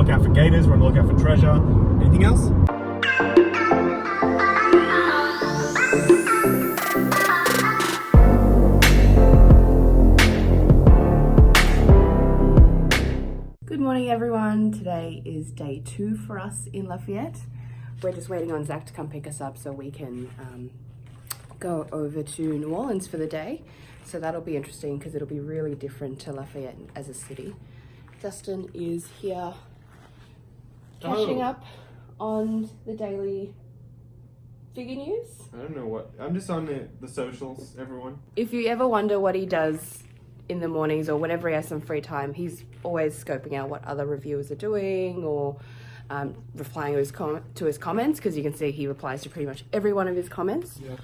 lookout for gators, we're on the lookout for treasure. Anything else? Good morning everyone. Today is day 2 for us in Lafayette. We're just waiting on Zach to come pick us up so we can go over to New Orleans for the day. So that'll be interesting because it'll be really different to Lafayette as a city. Justin is here catching up on the daily figure news. I don't know what, I'm just on the socials, everyone. If you ever wonder what he does in the mornings or whenever he has some free time, he's always scoping out what other reviewers are doing or replying to his comments, because you can see he replies to pretty much every one of his comments. Yeah.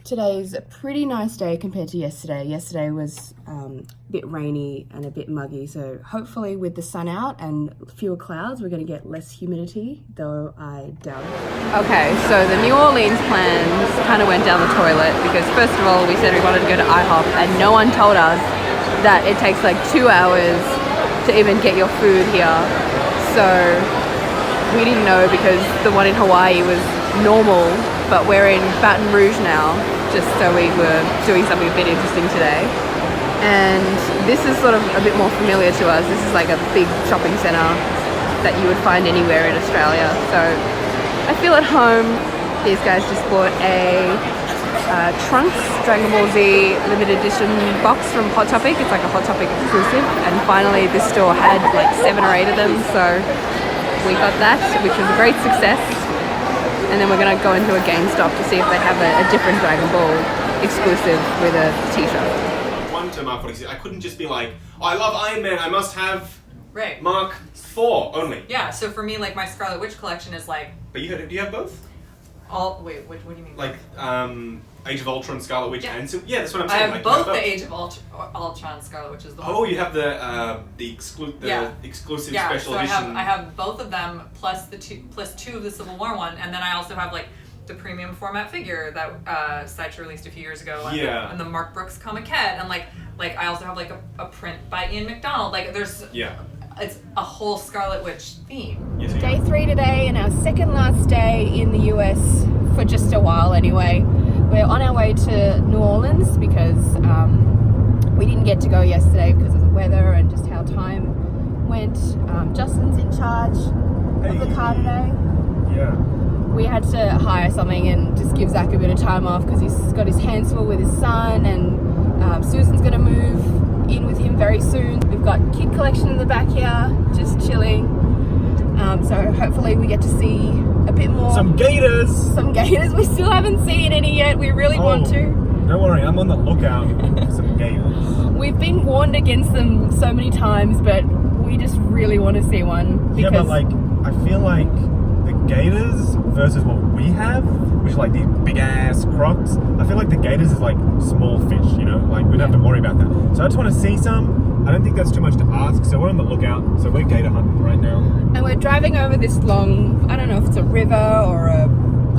Today's a pretty nice day compared to yesterday. Yesterday was a bit rainy and a bit muggy, so hopefully with the sun out and fewer clouds we're going to get less humidity, though I doubt it. Okay, so the New Orleans plans kind of went down the toilet because first of all we said we wanted to go to IHOP and no one told us that it takes like 2 hours to even get your food here. So we didn't know because the one in Hawaii was normal, but we're in Baton Rouge now, just so we were doing something a bit interesting today. And this is sort of a bit more familiar to us. This is like a big shopping centre that you would find anywhere in Australia. So I feel at home. These guys just bought a Trunks Dragon Ball Z limited edition box from Hot Topic. It's like a Hot Topic exclusive. And finally this store had like 7 or 8 of them. So we got that, which was a great success. And then we're going to go into a GameStop to see if they have a different Dragon Ball exclusive with a t-shirt. One to Mark 46. I couldn't just be like, oh, I love Iron Man, I must have right. Mark 4 only. Yeah, so for me, like, my Scarlet Witch collection is like... But do you have both? Wait, what do you mean? Like, Age of Ultron, Scarlet Witch, yeah. and... Yeah, that's what I'm I saying. have like, both the Age of Ultron Scarlet Witch is the one. Oh, you have the exclusive special edition. I have both of them plus two of the Civil War one, and then I also have like the premium format figure that Sideshow released a few years ago. And the Mark Brooks Comiquette, and like I also have like a print by Ian McDonald. Like there's it's a whole Scarlet Witch theme. Yes, Day 3 today, and our second last day in the US for just a while anyway. We're on our way to New Orleans because we didn't get to go yesterday because of the weather and just how time went. Justin's in charge of the car today. Yeah. We had to hire something and just give Zach a bit of time off because he's got his hands full with his son, and Susan's going to move in with him very soon. We've got kid collection in the back here, just chilling. So hopefully we get to see a bit more. Some gators! Some gators. We still haven't seen any yet. We really want to. Don't worry, I'm on the lookout for some gators. We've been warned against them so many times, but we just really want to see one. Yeah, but like, I feel like the gators versus what we have, which is like these big ass crocs, I feel like the gators is like small fish, you know? Like, we don't have to worry about that. So I just want to see some. I don't think that's too much to ask, so we're on the lookout. So we're gator hunting right now. And we're driving over this long, I don't know if it's a river or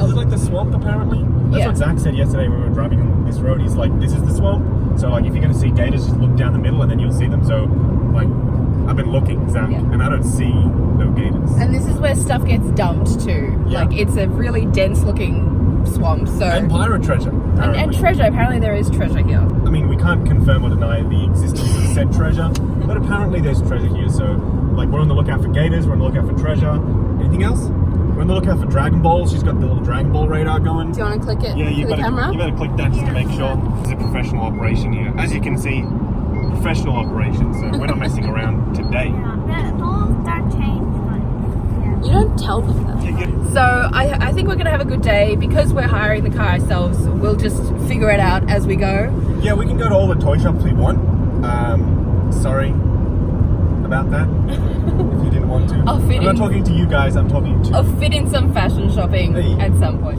Is it like the swamp, apparently? That's what Zach said yesterday when we were driving on this road. He's like, this is the swamp. So like, if you're going to see gators, just look down the middle and then you'll see them. So like, I've been looking, Zach, and I don't see no gators. And this is where stuff gets dumped too. Yeah. Like, it's a really dense looking swamp. So and pirate treasure, apparently. And treasure. Apparently there is treasure here. I mean, we can't confirm or deny the existence of said treasure, but apparently there's treasure here. So like, we're on the lookout for gators, we're on the lookout for treasure. Anything else? We're on the lookout for Dragon Balls. She's got the little Dragon Ball radar going. Do you want to click it you for the camera? You better click that just to make sure. This is a professional operation here. As you can see, professional operation, so we're not messing around today. Yeah, the balls don't change. You don't tell them that. So I think we're going to have a good day. Because we're hiring the car ourselves, we'll just figure it out as we go. Yeah, we can go to all the toy shops we want. Sorry about that, if you didn't want to. I'm not talking to you guys, I'm talking to... I'll fit in some fashion shopping at some point.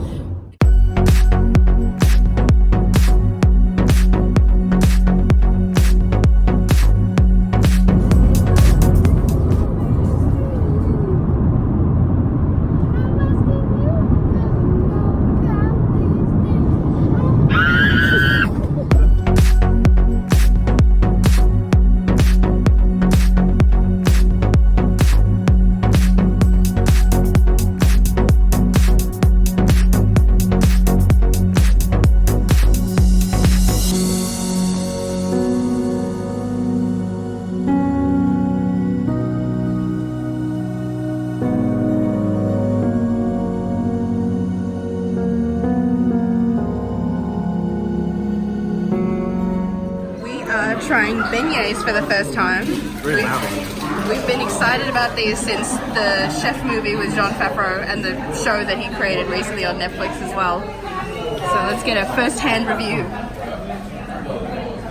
trying beignets for the first time. We've been excited about these since the chef movie with Jon Favreau and the show that he created recently on Netflix as well. So let's get a first-hand review.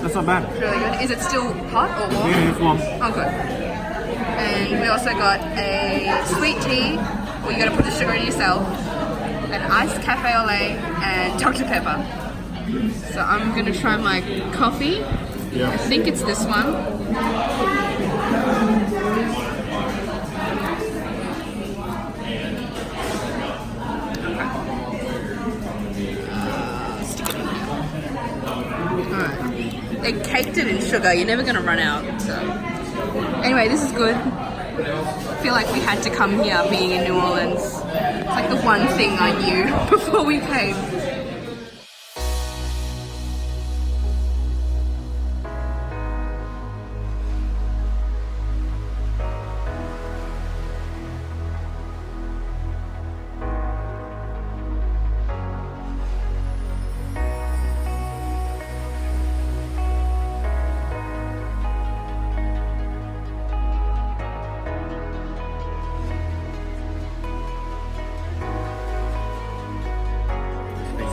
That's not bad. It's really good. Is it still hot or warm? Yeah, it's warm. Oh, good. And we also got a sweet tea, where you got to put the sugar in yourself, an iced cafe au lait, and Dr. Pepper. So I'm going to try my coffee. Yeah. I think it's this one. Stick it in here. Alright. They caked it in sugar. You're never going to run out. So anyway, this is good. I feel like we had to come here being in New Orleans. It's like the one thing I knew before we came.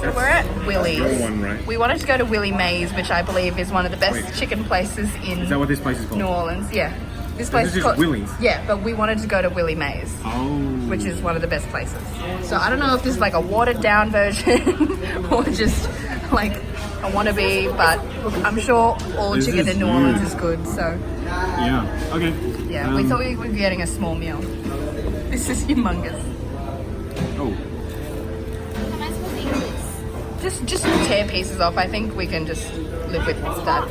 So we're at Willie's. Your one, right? We wanted to go to Willie Mae's, which I believe is one of the best chicken places in Is that what this place is called? New Orleans. Yeah. This place This is is called Willie's? Yeah, but we wanted to go to Willie Mae's, Oh. which is one of the best places. So I don't know if this is like a watered down version or just like a wannabe, but I'm sure all This chicken is in New Orleans huge. is good. So Yeah. Okay. yeah, we thought we were getting a small meal. This is humongous. Oh. Am I supposed to eat this? Just tear pieces off. I think we can just live with that.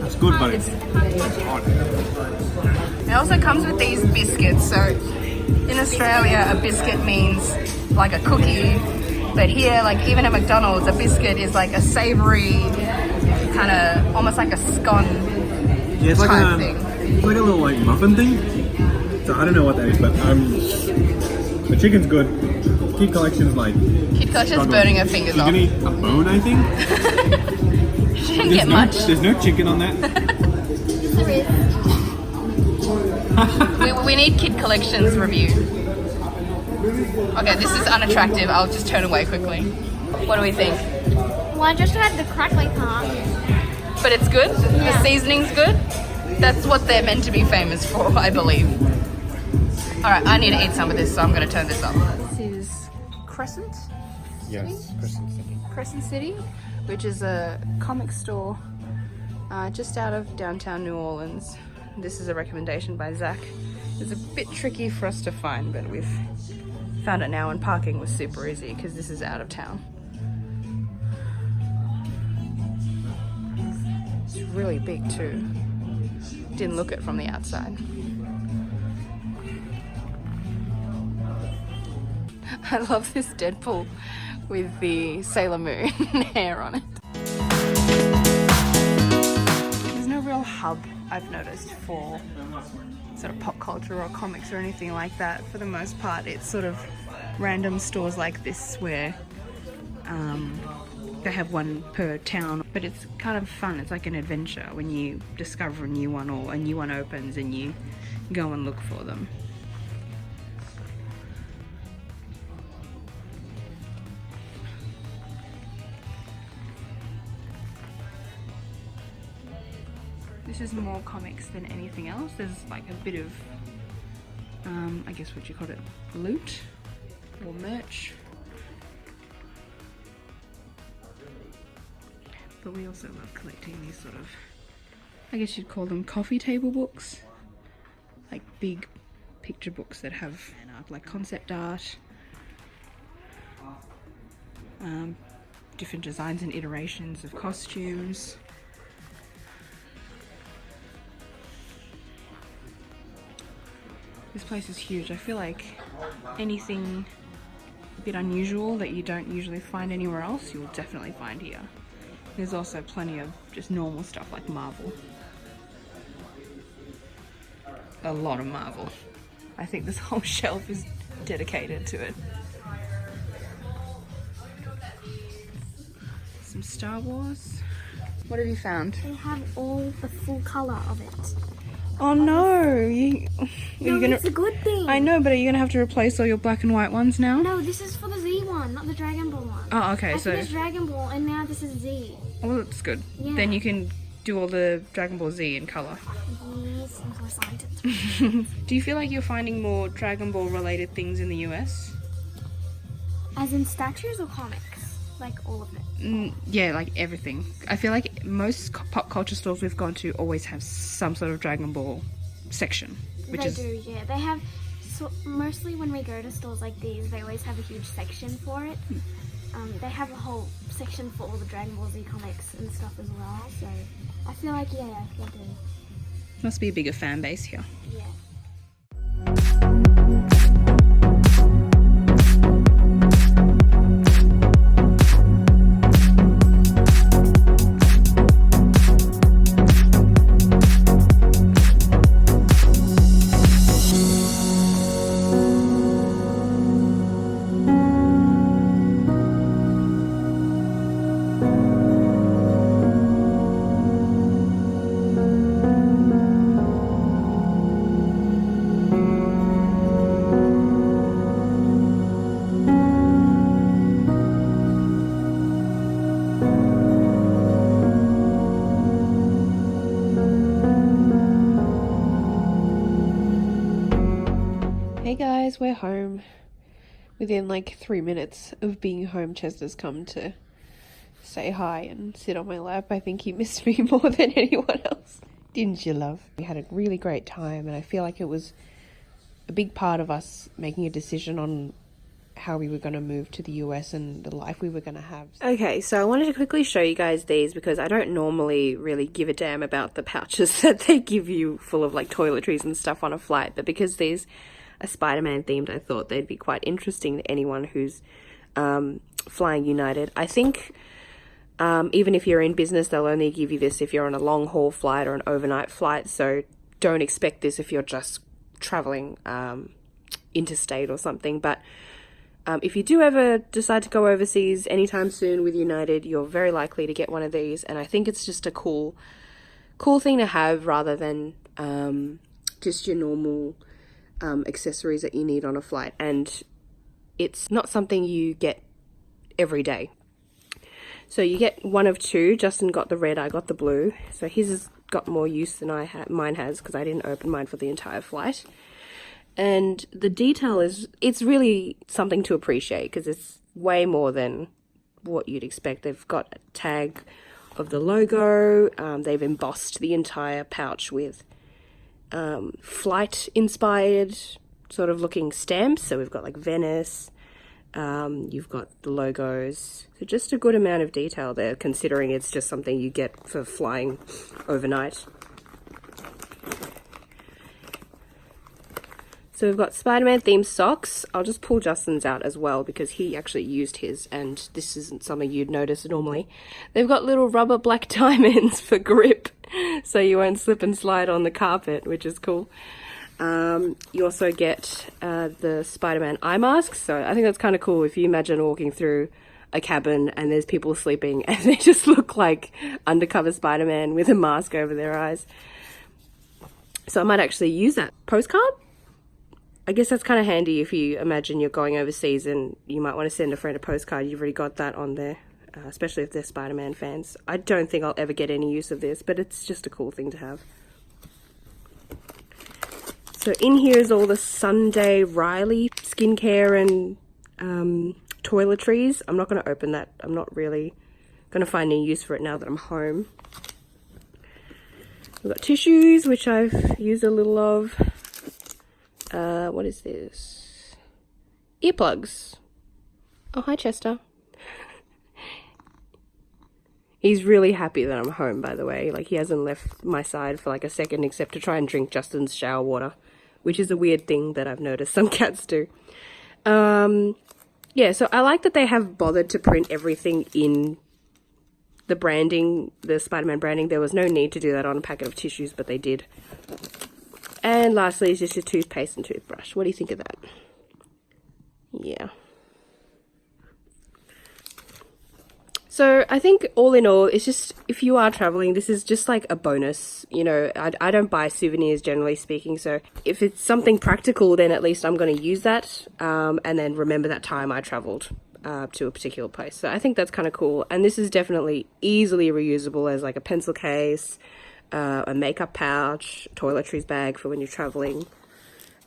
That's good, but it's It also comes with these biscuits. So in Australia, a biscuit means like a cookie, but here, like even at McDonald's, a biscuit is like a savoury kind of almost like a scone yeah, it's like type a thing. it's like a little like muffin thing. So I don't know what that is, but the chicken's good. Kid Collection's like Kid Collection's burning her fingers You're off. gonna eat a bone, I think. She didn't get much. There's no chicken on that. Yes, there is. We need Kid Collection's review. Okay, this is unattractive. I'll just turn away quickly. What do we think? Well, I just had the crackly part. But it's good? The Yeah. seasoning's good? That's what they're meant to be famous for, I believe. Alright, I need to eat some of this, so I'm going to turn this up. This is Crescent? Yes, Crescent City. Crescent City, which is a comic store just out of downtown New Orleans. This is a recommendation by Zach. It's a bit tricky for us to find, but we've found it now, and parking was super easy because this is out of town. It's really big too. Didn't look it from the outside. I love this Deadpool with the Sailor Moon hair on it. There's no real hub, I've noticed, for sort of pop culture or comics or anything like that. For the most part, it's sort of random stores like this where they have one per town, but it's kind of fun. It's like an adventure when you discover a new one or a new one opens and you go and look for them. This is more comics than anything else. There's like a bit of, I guess what you call it, loot or merch. But we also love collecting these sort of, I guess you'd call them coffee table books. Like big picture books that have fan art, like concept art. Different designs and iterations of costumes. This place is huge. I feel like anything a bit unusual that you don't usually find anywhere else, you'll definitely find here. There's also plenty of just normal stuff like Marvel. A lot of Marvel. I think this whole shelf is dedicated to it. Some Star Wars. What have you found? They have all the full color of it. Oh no! No, it's a good thing. I know, but are you gonna have to replace all your black and white ones now? No, this is for the Z one, not the Dragon Ball one. Oh, okay. I So, finished Dragon Ball and now this is Z. well, that's good. Yeah. Then you can do all the Dragon Ball Z in color. Yes, I'm so excited. Do you feel like you're finding more Dragon Ball related things in the US? As in statues or comics? Like all of it? Yeah, like everything. I feel like most pop culture stores we've gone to always have some sort of Dragon Ball section, which They is do, yeah. They have, so mostly when we go to stores like these, they always have a huge section for it. They have a whole section for all the Dragon Ball Z comics and stuff as well, so I feel like, yeah, they do. must be a bigger fan base here. Yeah. Hey guys, we're home. Within like 3 minutes of being home, Chester's come to say hi and sit on my lap. I think he missed me more than anyone else. Didn't you, love? We had a really great time, and I feel like it was a big part of us making a decision on how we were going to move to the US and the life we were going to have. Okay, so I wanted to quickly show you guys these because I don't normally really give a damn about the pouches that they give you full of like toiletries and stuff on a flight, but because these are Spider-Man themed, I thought they'd be quite interesting to anyone who's flying United. I think even if you're in business, they'll only give you this if you're on a long haul flight or an overnight flight, so don't expect this if you're just traveling interstate or something. But if you do ever decide to go overseas anytime soon with United, you're very likely to get one of these, and I think it's just a cool thing to have rather than just your normal accessories that you need on a flight. And it's not something you get every day. So you get one of two. Justin got the red, I got the blue. So his has got more use than mine has because I didn't open mine for the entire flight. And the detail it's really something to appreciate because it's way more than what you'd expect. They've got a tag of the logo. They've embossed the entire pouch with flight-inspired sort of looking stamps. So we've got like Venice. You've got the logos. So just a good amount of detail there, considering it's just something you get for flying overnight. So we've got Spider-Man themed socks. I'll just pull Justin's out as well because he actually used his, and this isn't something you'd notice normally. They've got little rubber black diamonds for grip, so you won't slip and slide on the carpet, which is cool. You also get the Spider-Man eye masks, so I think that's kind of cool if you imagine walking through a cabin and there's people sleeping and they just look like undercover Spider-Man with a mask over their eyes. So I might actually use that postcard. I guess that's kind of handy if you imagine you're going overseas and you might want to send a friend a postcard. You've already got that on there, especially if they're Spider-Man fans. I don't think I'll ever get any use of this, but it's just a cool thing to have. So in here is all the Sunday Riley skincare and toiletries. I'm not going to open that. I'm not really going to find any use for it now that I'm home. We've got tissues, which I've used a little of. What is this? Earplugs. Oh, hi, Chester. He's really happy that I'm home, by the way. Like, he hasn't left my side for like a second except to try and drink Justin's shower water, which is a weird thing that I've noticed some cats do. Yeah, so I like that they have bothered to print everything in the branding, the Spider-Man branding. There was no need to do that on a packet of tissues, but they did. And lastly is just your toothpaste and toothbrush. What do you think of that? Yeah. So I think all in all, it's just, if you are traveling, this is just like a bonus. You know, I don't buy souvenirs generally speaking. So if it's something practical, then at least I'm going to use that. And then remember that time I traveled to a particular place. So I think that's kind of cool. And this is definitely easily reusable as like a pencil case, a makeup pouch, toiletries bag for when you're traveling.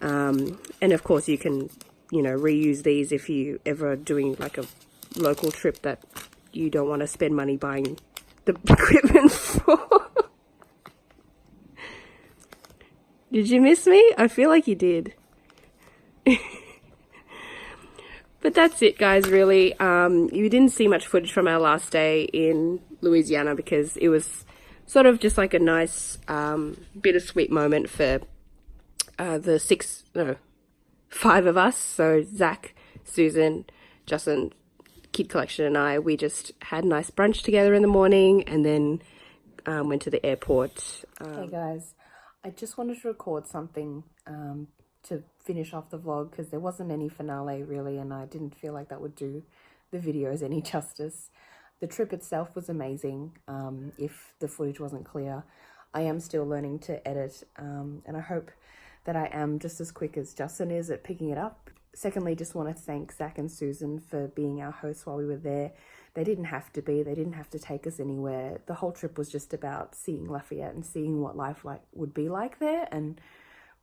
And of course you can, you know, reuse these if you ever doing like a local trip that you don't want to spend money buying the equipment for. Did you miss me? I feel like you did. But that's it, guys, really. You didn't see much footage from our last day in Louisiana because it was sort of just like a nice bittersweet moment for the 5 of us. So Zach, Susan, Justin, Kid Collection and I, we just had a nice brunch together in the morning and then went to the airport. Hey guys, I just wanted to record something to finish off the vlog because there wasn't any finale really, and I didn't feel like that would do the videos any justice. The trip itself was amazing. If the footage wasn't clear, I am still learning to edit, and I hope that I am just as quick as Justin is at picking it up. Secondly, just want to thank Zach and Susan for being our hosts while we were there. They didn't have to be, they didn't have to take us anywhere. The whole trip was just about seeing Lafayette and seeing what life would be like there and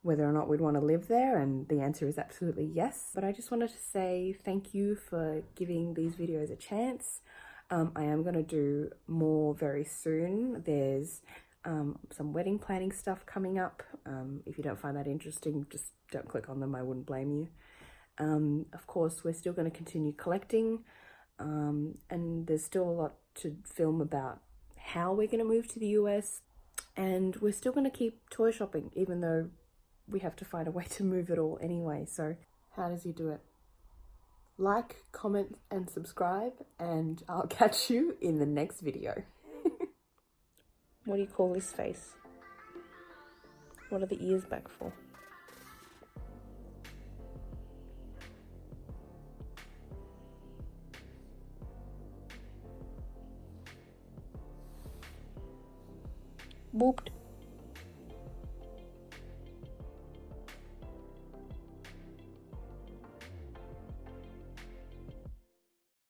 whether or not we'd want to live there, and the answer is absolutely yes. But I just wanted to say thank you for giving these videos a chance. I am going to do more very soon. There's some wedding planning stuff coming up. If you don't find that interesting, just don't click on them, I wouldn't blame you. Of course, we're still going to continue collecting, and there's still a lot to film about how we're going to move to the US, and we're still going to keep toy shopping, even though we have to find a way to move it all anyway. So how does he do it? Like, comment, and subscribe, and I'll catch you in the next video. What do you call this face? What are the ears back for? Booped.